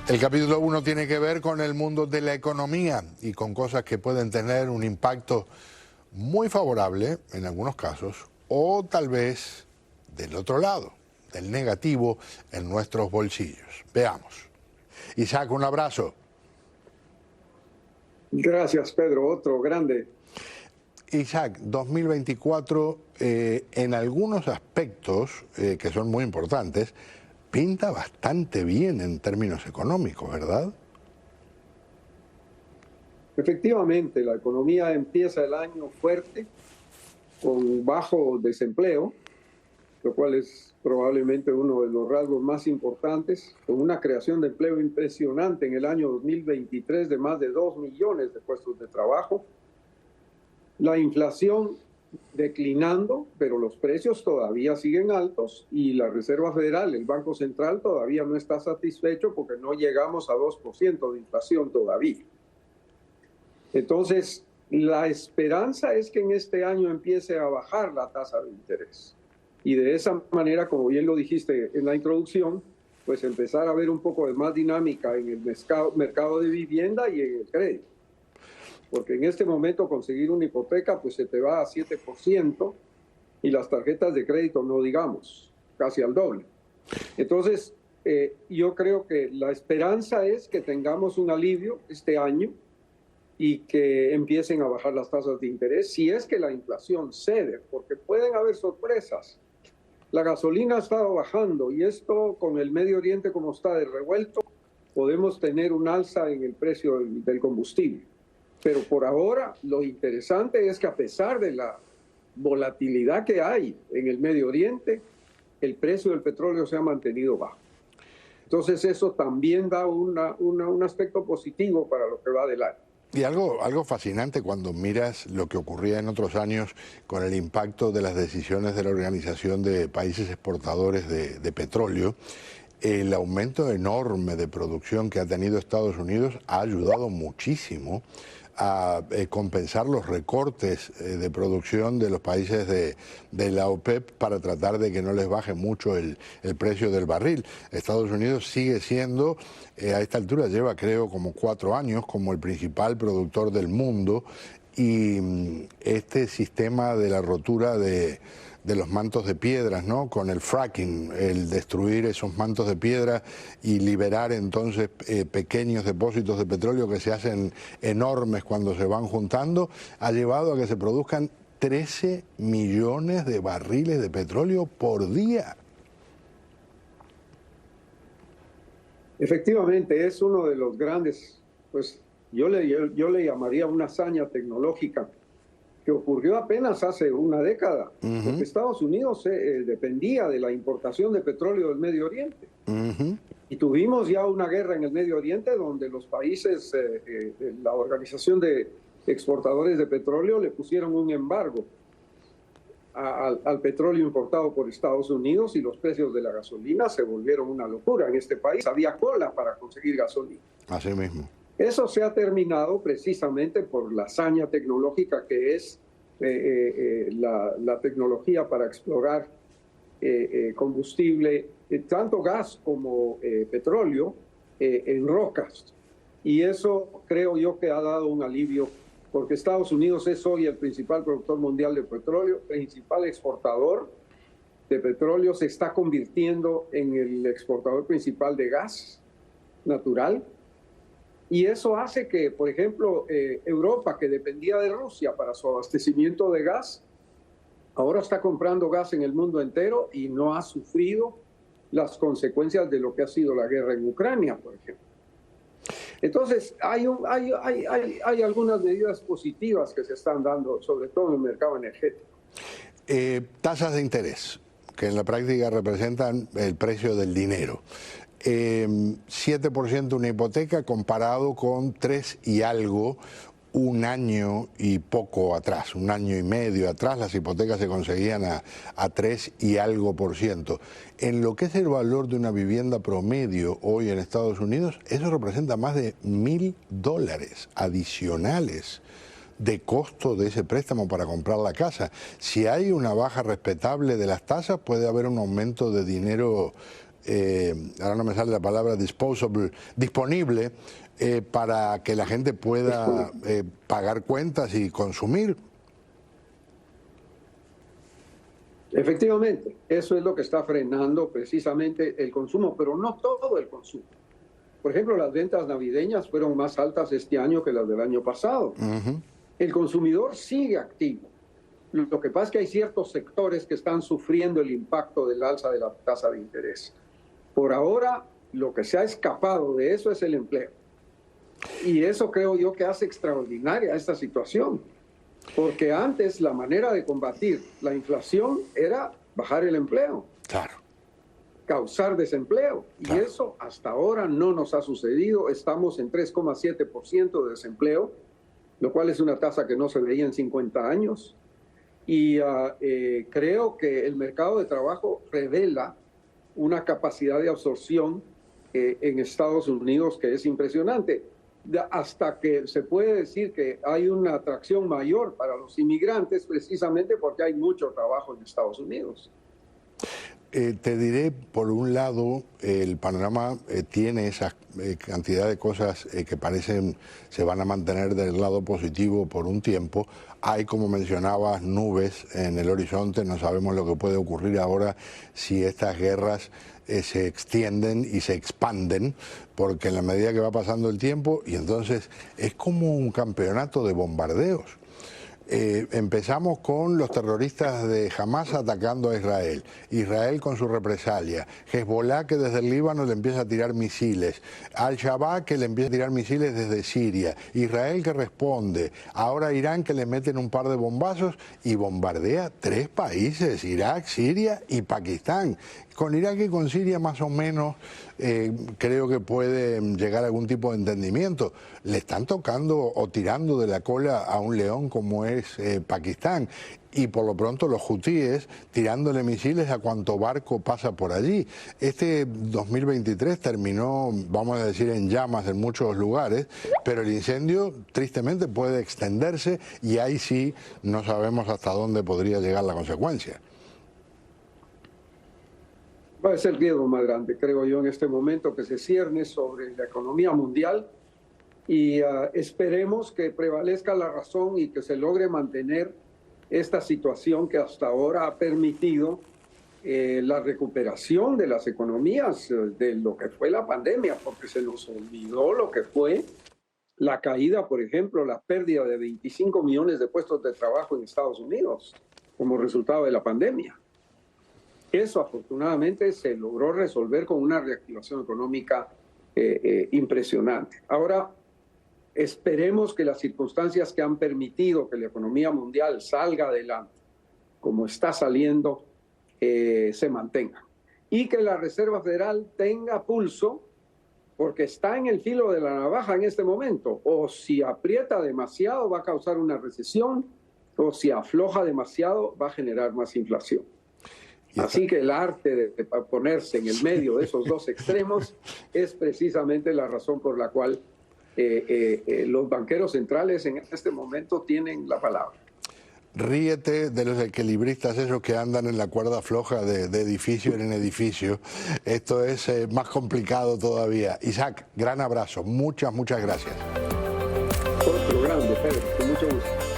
El capítulo 1 tiene que ver con el mundo de la economía y con cosas que pueden tener un impacto muy favorable en algunos casos o tal vez del otro lado, del negativo en nuestros bolsillos. Veamos. Isaac, un abrazo. Gracias, Pedro. Otro grande. Isaac, 2024 en algunos aspectos que son muy importantes, pinta bastante bien en términos económicos, ¿verdad? Efectivamente, la economía empieza el año fuerte, con bajo desempleo, lo cual es probablemente uno de los rasgos más importantes, con una creación de empleo impresionante en el año 2023 de más de 2 millones de puestos de trabajo. La inflación declinando, pero los precios todavía siguen altos y la Reserva Federal, el Banco Central, todavía no está satisfecho porque no llegamos a 2% de inflación todavía. Entonces, la esperanza es que en este año empiece a bajar la tasa de interés. Y de esa manera, como bien lo dijiste en la introducción, pues empezar a ver un poco de más dinámica en el mercado de vivienda y en el crédito. Porque en este momento conseguir una hipoteca pues se te va a 7% y las tarjetas de crédito no digamos, casi al doble. Entonces, yo creo que la esperanza es que tengamos un alivio este año y que empiecen a bajar las tasas de interés si es que la inflación cede, porque pueden haber sorpresas. La gasolina ha estado bajando y esto con el Medio Oriente como está de revuelto, podemos tener un alza en el precio del combustible. Pero por ahora lo interesante es que a pesar de la volatilidad que hay en el Medio Oriente, el precio del petróleo se ha mantenido bajo. Entonces eso también da un aspecto positivo para lo que va del año. Y algo fascinante cuando miras lo que ocurría en otros años con el impacto de las decisiones de la Organización de Países Exportadores de Petróleo, el aumento enorme de producción que ha tenido Estados Unidos ha ayudado muchísimo a compensar los recortes de producción de los países de la OPEP para tratar de que no les baje mucho el precio del barril. Estados Unidos sigue siendo, a esta altura lleva creo como 4 años, como el principal productor del mundo, y este sistema de la rotura de los mantos de piedras, ¿no? Con el fracking, el destruir esos mantos de piedra y liberar entonces pequeños depósitos de petróleo que se hacen enormes cuando se van juntando, ha llevado a que se produzcan 13 millones de barriles de petróleo por día. Efectivamente, es uno de los grandes, pues yo le llamaría una hazaña tecnológica que ocurrió apenas hace una década, porque Estados Unidos dependía de la importación de petróleo del Medio Oriente. Y tuvimos ya una guerra en el Medio Oriente donde los países, la Organización de Exportadores de Petróleo le pusieron un embargo al petróleo importado por Estados Unidos y los precios de la gasolina se volvieron una locura. En este país había cola para conseguir gasolina. Así mismo. Eso se ha terminado precisamente por la hazaña tecnológica que es la tecnología para explorar combustible, tanto gas como petróleo, en rocas. Y eso creo yo que ha dado un alivio, porque Estados Unidos es hoy el principal productor mundial de petróleo, principal exportador de petróleo, se está convirtiendo en el exportador principal de gas natural. Y eso hace que, por ejemplo, Europa, que dependía de Rusia para su abastecimiento de gas, ahora está comprando gas en el mundo entero y no ha sufrido las consecuencias de lo que ha sido la guerra en Ucrania, por ejemplo. Entonces, hay algunas medidas positivas que se están dando, sobre todo en el mercado energético. Tasas de interés, que en la práctica representan el precio del dinero. 7% una hipoteca comparado con 3 y algo un año y poco atrás, un año y medio atrás, las hipotecas se conseguían a 3 y algo %. En lo que es el valor de una vivienda promedio hoy en Estados Unidos, eso representa más de $1.000 adicionales de costo de ese préstamo para comprar la casa. Si hay una baja respetable de las tasas, puede haber un aumento de dinero ahora no me sale la palabra disposable, disponible para que la gente pueda pagar cuentas y consumir. Efectivamente, eso es lo que está frenando precisamente el consumo, pero no todo el consumo. Por ejemplo, las ventas navideñas fueron más altas este año que las del año pasado. El consumidor sigue activo. Lo que pasa es que hay ciertos sectores que están sufriendo el impacto del alza de la tasa de interés. Por ahora, lo que se ha escapado de eso es el empleo. Y eso creo yo que hace extraordinaria esta situación. Porque antes la manera de combatir la inflación era bajar el empleo. Claro. Causar desempleo. Claro. Y eso hasta ahora no nos ha sucedido. Estamos en 3,7% de desempleo, lo cual es una tasa que no se veía en 50 años. Y creo que el mercado de trabajo revela una capacidad de absorción en Estados Unidos que es impresionante. Hasta que se puede decir que hay una atracción mayor para los inmigrantes precisamente porque hay mucho trabajo en Estados Unidos. Te diré, por un lado, el panorama tiene esa cantidad de cosas que parecen se van a mantener del lado positivo por un tiempo. Hay, como mencionabas, nubes en el horizonte. No sabemos lo que puede ocurrir ahora si estas guerras se extienden y se expanden, porque en la medida que va pasando el tiempo, y entonces es como un campeonato de bombardeos. Empezamos con los terroristas de Hamas atacando a Israel, Israel con su represalia, Hezbollah que desde el Líbano le empieza a tirar misiles, Al-Shabaab que le empieza a tirar misiles desde Siria, Israel que responde, ahora Irán que le meten un par de bombazos y bombardea 3 países, Irak, Siria y Pakistán. Con Irak y con Siria más o menos creo que puede llegar a algún tipo de entendimiento. Le están tocando o tirando de la cola a un león como es Pakistán. Y por lo pronto los hutíes tirándole misiles a cuanto barco pasa por allí. Este 2023 terminó, vamos a decir, en llamas en muchos lugares, pero el incendio tristemente puede extenderse y ahí sí no sabemos hasta dónde podría llegar la consecuencia. Va a ser el riesgo más grande, creo yo, en este momento que se cierne sobre la economía mundial y esperemos que prevalezca la razón y que se logre mantener esta situación que hasta ahora ha permitido la recuperación de las economías de lo que fue la pandemia, porque se nos olvidó lo que fue la caída, por ejemplo, la pérdida de 25 millones de puestos de trabajo en Estados Unidos como resultado de la pandemia. Eso afortunadamente se logró resolver con una reactivación económica impresionante. Ahora, esperemos que las circunstancias que han permitido que la economía mundial salga adelante, como está saliendo, se mantengan. Y que la Reserva Federal tenga pulso, porque está en el filo de la navaja en este momento. O si aprieta demasiado va a causar una recesión, o si afloja demasiado va a generar más inflación. Así que el arte de ponerse en el medio de esos dos extremos es precisamente la razón por la cual los banqueros centrales en este momento tienen la palabra. Ríete de los equilibristas esos que andan en la cuerda floja de edificio en edificio. Esto es más complicado todavía. Isaac, gran abrazo. Muchas gracias. Otro grande, Pedro, con mucho gusto.